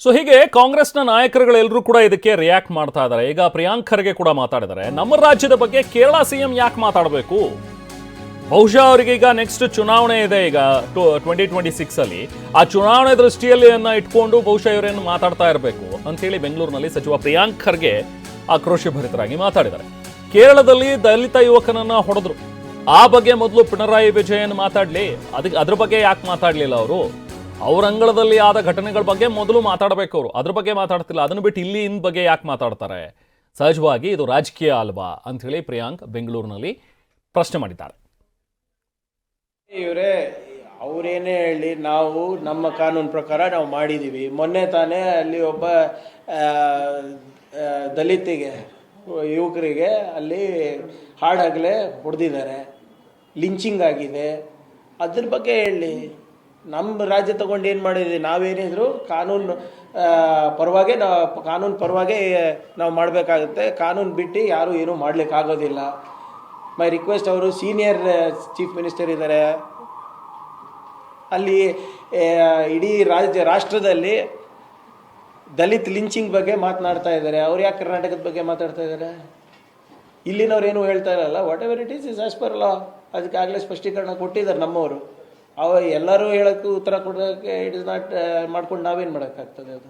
So ಹೀಗೆ ಕಾಂಗ್ರೆಸ್ನ ನಾಯಕರುಗಳೆಲ್ಲರೂ ಕೂಡ ಇದಕ್ಕೆ ರಿಯಾಕ್ಟ್ ಮಾಡ್ತಾ ಇದ್ದಾರೆ. ಈಗ ಪ್ರಿಯಾಂಕ್ ಖರ್ಗೆ ಕೂಡ ಮಾತಾಡಿದ್ದಾರೆ. ನಮ್ಮ ರಾಜ್ಯದ ಬಗ್ಗೆ ಕೇರಳ ಸಿಎಂ ಯಾಕೆ ಮಾತಾಡಬೇಕು? ಬಹುಶಃ ಅವರಿಗೆ ಈಗ ನೆಕ್ಸ್ಟ್ ಚುನಾವಣೆ ಇದೆ, ಈಗ 2026 ಅಲ್ಲಿ. ಆ ಚುನಾವಣೆ ದೃಷ್ಟಿಯಲ್ಲಿ ಇಟ್ಕೊಂಡು ಬಹುಶಃ ಇವರೇನು ಮಾತಾಡ್ತಾ ಇರಬೇಕು ಅಂತ ಹೇಳಿ ಬೆಂಗಳೂರಿನಲ್ಲಿ ಸಚಿವ ಪ್ರಿಯಾಂಕ್ ಖರ್ಗೆ ಆಕ್ರೋಶಭರಿತರಾಗಿ ಮಾತಾಡಿದ್ದಾರೆ. ಕೇರಳದಲ್ಲಿ ದಲಿತ ಯುವಕನನ್ನ ಹೊಡೆದ್ರು. ಆ ಬಗ್ಗೆ ಮೊದಲು ಪಿಣರಾಯಿ ವಿಜಯನ್ ಮಾತಾಡ್ಲಿ, ಅದ್ರ ಬಗ್ಗೆ ಯಾಕೆ ಮಾತಾಡ್ಲಿಲ್ಲ ಅವರು? ಅವ್ರ ಅಂಗಳದಲ್ಲಿ ಆದ ಘಟನೆಗಳ ಬಗ್ಗೆ ಮೊದಲು ಮಾತಾಡಬೇಕು ಅವರು, ಅದ್ರ ಬಗ್ಗೆ ಮಾತಾಡ್ತಿಲ್ಲ. ಅದನ್ನು ಬಿಟ್ಟು ಇಲ್ಲಿ ಇನ್ ಬಗ್ಗೆ ಯಾಕೆ ಮಾತಾಡ್ತಾರೆ? ಸಹಜವಾಗಿ ಇದು ರಾಜಕೀಯ ಅಲ್ವಾ ಅಂತ ಹೇಳಿ ಪ್ರಿಯಾಂಕ್ ಬೆಂಗಳೂರಿನಲ್ಲಿ ಪ್ರಶ್ನೆ ಮಾಡಿದ್ದಾರೆ. ಇವರೇ ಅವರೇನೇ ಹೇಳಿ, ನಾವು ನಮ್ಮ ಕಾನೂನು ಪ್ರಕಾರ ನಾವು ಮಾಡಿದ್ದೀವಿ. ಮೊನ್ನೆ ತಾನೇ ಅಲ್ಲಿ ಒಬ್ಬ ದಲಿತಿಗೆ ಯುವಕರಿಗೆ ಅಲ್ಲಿ ಹಾಡಾಗಲೇ ಹೊಡೆದಿದ್ದಾರೆ, ಲಿಂಚಿಂಗ್ ಆಗಿದೆ. ಅದ್ರ ಬಗ್ಗೆ ಹೇಳಿ. ನಮ್ಮ ರಾಜ್ಯ ತಗೊಂಡು ಏನು ಮಾಡಿದ್ವಿ? ನಾವೇನಿದ್ರು ಕಾನೂನು ಪರವಾಗೇ ನಾವು ಮಾಡಬೇಕಾಗುತ್ತೆ. ಕಾನೂನು ಬಿಟ್ಟು ಯಾರೂ ಏನೂ ಮಾಡಲಿಕ್ಕಾಗೋದಿಲ್ಲ. ಮೈ ರಿಕ್ವೆಸ್ಟ್, ಅವರು ಸೀನಿಯರ್ ಚೀಫ್ ಮಿನಿಸ್ಟರ್ ಇದ್ದಾರೆ ಅಲ್ಲಿ. ಇಡೀ ರಾಷ್ಟ್ರದಲ್ಲಿ ದಲಿತ್ ಲಿಂಚಿಂಗ್ ಬಗ್ಗೆ ಮಾತನಾಡ್ತಾ ಇದ್ದಾರೆ. ಅವ್ರು ಯಾಕೆ ಕರ್ನಾಟಕದ ಬಗ್ಗೆ ಮಾತಾಡ್ತಾ ಇದ್ದಾರೆ? ಇಲ್ಲಿನವ್ರು ಏನು ಹೇಳ್ತಾ ಇರಲ್ಲ. Whatever it is as per law. ಅದಕ್ಕಾಗಲೇ ಸ್ಪಷ್ಟೀಕರಣ ಕೊಟ್ಟಿದ್ದಾರೆ ನಮ್ಮವರು. ಎಲ್ಲರೂ ಹೇಳೋಕ್ಕೂ ಉತ್ತರ ಕೊಡೋಕ್ಕೆ ಇಟ್ ಇಸ್ ನಾಟ್ ಮಾಡ್ಕೊಂಡು ನಾವೇನು ಮಾಡೋಕ್ಕಾಗ್ತದೆ? ಅದು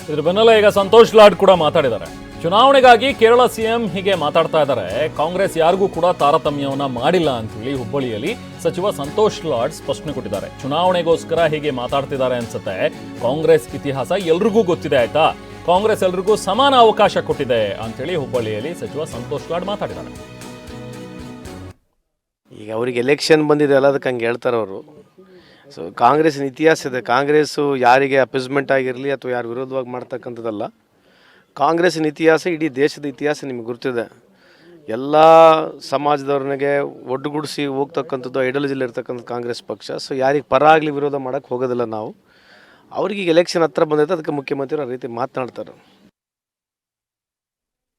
ಇದ್ರ ಬೆನ್ನಲ್ಲೇ ಈಗ ಸಂತೋಷ್ ಲಾಡ್ ಕೂಡ ಮಾತಾಡಿದ್ದಾರೆ. ಚುನಾವಣೆಗಾಗಿ ಕೇರಳ ಸಿಎಂ ಹೀಗೆ ಮಾತಾಡ್ತಾ ಇದ್ದಾರೆ. ಕಾಂಗ್ರೆಸ್ ಯಾರಿಗೂ ಕೂಡ ತಾರತಮ್ಯವನ್ನ ಮಾಡಿಲ್ಲ ಅಂತ ಹೇಳಿ ಹುಬ್ಬಳ್ಳಿಯಲ್ಲಿ ಸಚಿವ ಸಂತೋಷ್ ಲಾಡ್ ಸ್ಪಷ್ಟನೆ ಕೊಟ್ಟಿದ್ದಾರೆ. ಚುನಾವಣೆಗೋಸ್ಕರ ಹೀಗೆ ಮಾತಾಡ್ತಿದ್ದಾರೆ ಅನ್ಸುತ್ತೆ. ಕಾಂಗ್ರೆಸ್ ಇತಿಹಾಸ ಎಲ್ರಿಗೂ ಗೊತ್ತಿದೆ, ಆಯ್ತಾ? ಕಾಂಗ್ರೆಸ್ ಎಲ್ರಿಗೂ ಸಮಾನ ಅವಕಾಶ ಕೊಟ್ಟಿದೆ ಅಂತ ಹೇಳಿ ಹುಬ್ಬಳ್ಳಿಯಲ್ಲಿ ಸಚಿವ ಸಂತೋಷ್ ಲಾಡ್ ಮಾತಾಡಿದ್ದಾರೆ. ಈಗ ಅವ್ರಿಗೆ ಎಲೆಕ್ಷನ್ ಬಂದಿದೆ ಅಲ್ಲ, ಅದಕ್ಕೆ ಹಂಗೆ ಹೇಳ್ತಾರೆ ಅವರು. ಸೊ ಕಾಂಗ್ರೆಸ್ಸಿನ ಇತಿಹಾಸ ಇದೆ. ಕಾಂಗ್ರೆಸ್ಸು ಯಾರಿಗೆ ಅಪೋಸ್ಮೆಂಟ್ ಆಗಿರಲಿ ಅಥವಾ ಯಾರು ವಿರೋಧವಾಗಿ ಮಾಡ್ತಕ್ಕಂಥದ್ದಲ್ಲ. ಕಾಂಗ್ರೆಸ್ಸಿನ ಇತಿಹಾಸ ಇಡೀ ದೇಶದ ಇತಿಹಾಸ ನಿಮಗೆ ಗೊತ್ತಿದೆ. ಎಲ್ಲ ಸಮಾಜದವ್ರನಿಗೆ ಒಡ್ಡುಗೂಡಿಸಿ ಹೋಗ್ತಕ್ಕಂಥದ್ದು ಐಡಿಯಾಲಜಿಲಿ ಇರ್ತಕ್ಕಂಥ ಕಾಂಗ್ರೆಸ್ ಪಕ್ಷ. ಸೊ ಯಾರಿಗೆ ಪರ ಆಗಲಿ ವಿರೋಧ ಮಾಡೋಕ್ಕೆ ಹೋಗೋದಿಲ್ಲ ನಾವು. ಅವ್ರಿಗೆ ಈಗ ಎಲೆಕ್ಷನ್ ಹತ್ರ ಬಂದೈತೆ, ಅದಕ್ಕೆ ಮುಖ್ಯಮಂತ್ರಿಗಳು ಆ ರೀತಿ ಮಾತನಾಡ್ತಾರೆ.